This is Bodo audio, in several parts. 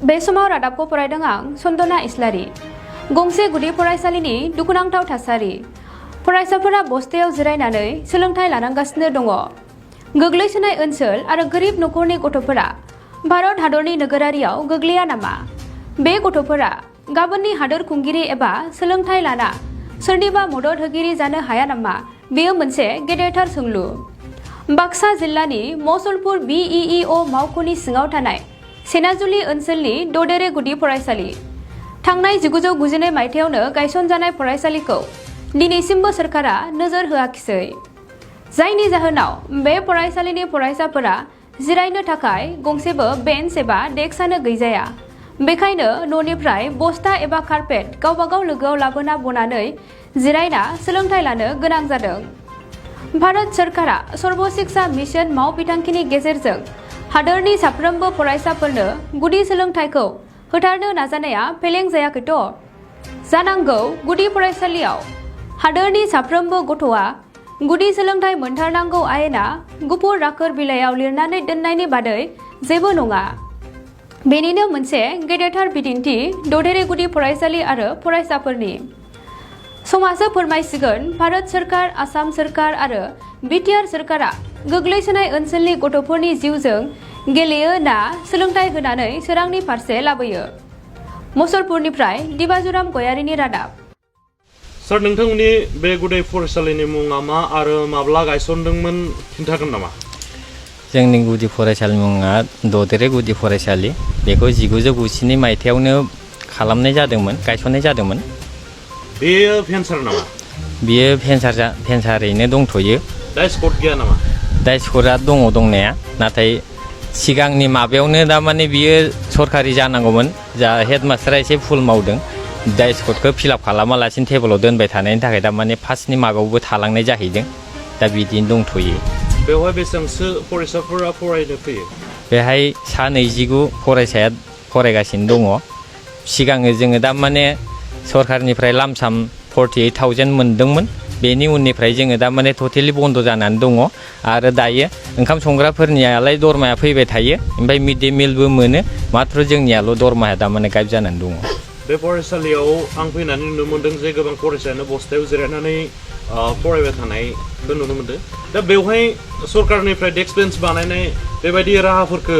बे समाव रादाबखौ फरायदों आं सन्दना इस्लारि। गंसे गुदि फरायसालिनि दुखुनांथाव थासारि। फरायसाफोरा बस्थायाव जिरायनानै सोलोंथाइ लानांगासिनो दङ। गोग्लैसोनाय ओनसोल आरो गोरिब नखरनि गथ'फोरा भारत हादरनि नोगोरारियाव गोग्लैया नामा? बे गथ'फोरा गाबोननि हादोर खुंगिरि एबा सोलोंथाइ लाना सोरनिबा मदद होगिरि जानो हाया नामा? बेयो मोनसे गेदेरथार सोंलु। बाक्सा जिल्लानि मसलपुर BEO मावख'नि सिङाव थानाय सेनाजुलि ओनसोलनि ददेरे गुदि फरायसालि। थांनाय 1992 मायथाइयावनो गायसनजानाय फरायसालिखौ दिनैसिमबो सोरखारा नोजोर होआखिसै। जायनि जाहोनाव बे फरायसालिनि फरायसाफोरा जिरायनो थाखाय गंसेबो बेन्च एबा डेस्कआनो गैजाया। बेखायनो न'निफ्राय बस्ता एबा कारपेट गावबागाव लोगोआव लाबोना बनानै जिरायना सोलोंथाइ लानो गोनां जादों। भारत सोरखारा सर्व शिक्षा मिशन मावबिथांखिनि गेजेरजों हादोरनि साफ्रोमबो फरायसाफोरनो गुदि सोलोंथाइखौ होथारनो नाजानाया फेलें जायाखैथ'। जानांगौ गुदि फरायसालियाव हादोरनि साफ्रोमबो गथ'आ गुदि सोलोंथाइ मोनथारनांगौ आयेना गुफुर राखोर बिलाइयाव लिरनानै दोननायनि बादै जेबो नङा। बेनिनो मोनसे गेदेरथार बिदिन्थि ददेरे गुदि फरायसालि आरो फरायसाफोरनि। समाजो फोरमायसिगोन भारत सोरखार, आसाम सोरखार आरो बिटिआर सोरखारा गोग्लैसोनाय ओनसोलनि गथ'फोरनि जिउजों गेलेयो ना सोलोंथाइ होनानै सोरांनि फारसे लाबोयो। मसलपुरनिफ्राय दिबाजुराम गयारिनि रादाब। सार, नोंथांमोननि बे गुदि फरायसालिनि मुङा मा आरो माब्ला गायसनदोंमोन खिन्थागोन नामा? जोंनि गुदि फरायसालिनि मुङा ददेरे गुदि फरायसालि। बेखौ 1992 मायथाइयावनो खालामनाय जादोंमोन, गायसननाय जादोंमोन। बेयो भेन्सार नामा? बियो भेन्सारैनो दंथ'यो। डाइसकट गैया नामा? डाइसकटआ दङ दंनाया, नाथाय सिगांनि माबायावनो दामाने बियो सरकारि जानांगौमोन। जा हेडमास्टारा एसे भुल मावदों। डाइसकटखौ फिलाप खालामालासिनो टेबोलाव दोनबाय थानायनि थाखाय दामाने फार्स्टनि माबायावबो थालांनाय जाहैदों। दा बिदिनो दंथ'यो। बेवहाय बेसेबांसो फरायसाफोरा फरायनो फैयो? बेहाय 129 फरायसाया फरायगासिनो दङ। सिगाङो जोङो दामाने सरकारनिफ्राय लामसाम 48,000 मोनदोंमोन। बेनि उननिफ्राय जोङो दामाने टटेलि बन्द' जानानै दङ। आरो दायो ओंखाम संग्राफोरनियालाय दरमाया फैबाय थायो, ओमफ्राय मिड डे मिलबो मोनो। माथ्र जोंनियाल' दरमाया दामाने गायब जानानै दङ। बे फरायसालियाव आं फैनानै नुनो मोनदों जे गोबां फरायसायानो बस्थायाव जिरायनानै फरायबाय थानायखौ नुनो मोनदों। दा बेवहाय सरकारनिफ्राय डेस्क बेन्च बानायनाय बेबायदि राहाफोरखौ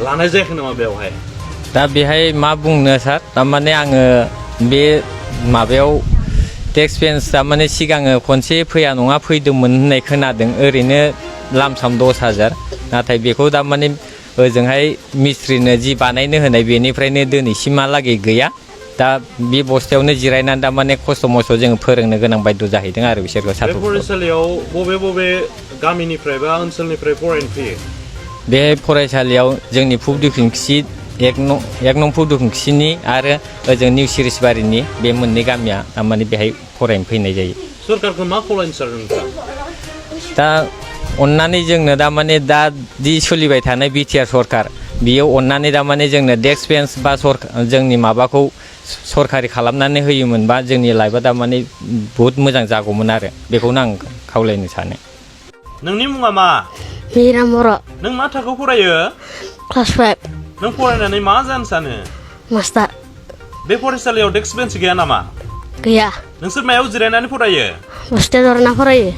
लानाय जायाखै नामा बेवहाय? दा बेहाय मा बुंनो सार, थारमाने आङो बे माबायाव डेस्क बेन्च थारमाने सिगाङो खनसे फैया नङा फैदोंमोन होननाय खोनादों। ओरैनो लामसाम 10,000, नाथाय बेखौ थारमाने ओजोंहाय मिस्ट्रिनो जि बानायनो होनाय बेनिफ्रायनो दिनैसिमहालागै गैया। दा बे बस्थायावनो जिरायनानै दामाने खस्थ' मस्थ' जोङो फोरोंनो गोनां बायद' जाहैदं आरो बिसोरखौ। बे फरायसालियाव बबे गामिनिफ्राय बा ओनसोलनिफ्राय फरायनो फैयो? बे फरायसालियाव जोंनि फुबदुखुंखि 1 नं फुबदुखुंखिनि आरो ओजों निउ सिरिसबारिनि बे मोननै गामिया थारमाने बेहाय फरायनो फैनाय जायो। सरकारखौ मा खावलायनो सार नोंथाङा? दा अननानै जोंनो दामाने दा दि सोलिबाय थानाय बिटिआर सरकार, बियो अननानै दामाने जोंनो डेस्क बेन्च बा जोंनि माबाखौ सरकारि खालामनानै होयोमोनबा जोंनि लाइफआ दामाने बहुद मोजां जागौमोन आरो बेखौनो आं खावलायनो सानो। नोंनि मुङा मा? बिराम बर'। नों मा थाखोआव फरायो? क्लास 5। नों फरायनानै मा जानो सानो? मास्टार। बे फरायसालियाव डेस्क बेन्च गैया नामा? गैया। नोंसोर मायाव जिरायनानै फरायो? बस्थायाव ज'ना फरायो।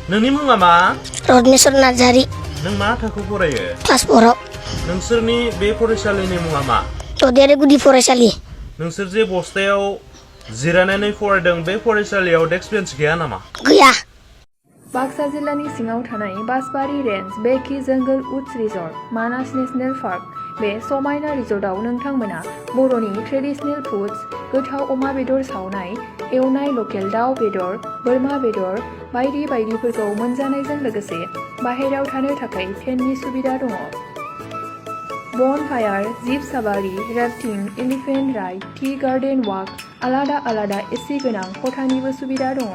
नोंनि मुङा मा? रत्नेश्वर नार्जारि। नों मा थाखोआव फरायो? क्लास 4आव। नोंसोरनि बे फरायसालिनि मुङा मा? ददेरे गुदि फरायसालि। नोंसोर जे बस्थायाव जिरायनानै फरायदों, बे फरायसालियाव डेस्क बेन्च गैया नामा? गैया। बाक्सा जिल्लानि सिङाव थानाय बासबारि रेन्ज बेकी जंगल उड्स रिजर्ट, मानास नेशनेल पार्क। बे समायना रिजर्टआव नोंथांमोना बर'नि ट्रेडिशनेल फुड्स, गोथाव अमा बेदर सावनाय, एवनाय लकेल दाउ बेदर, बोरमा बेदर बायदि बायदिफोरखौ मोनजानायजों लोगोसे बाहेरायाव थानो थाखाय फेननि सुबिदा दङ। Bonfire, jeep safari, rafting, elephant ride, tea garden walk, आलादा आलादा एसि गोनां खथानिबो सुबिदा दङ।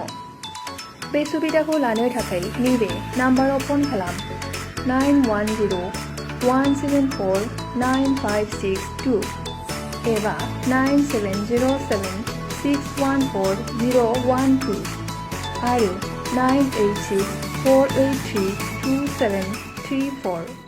बे सुबिदाखौ लानो थाखाय नैबे नाम्बाराव फन खालाम 9110-174-9562 एबा 9707-614-012 आरो 986-483-2734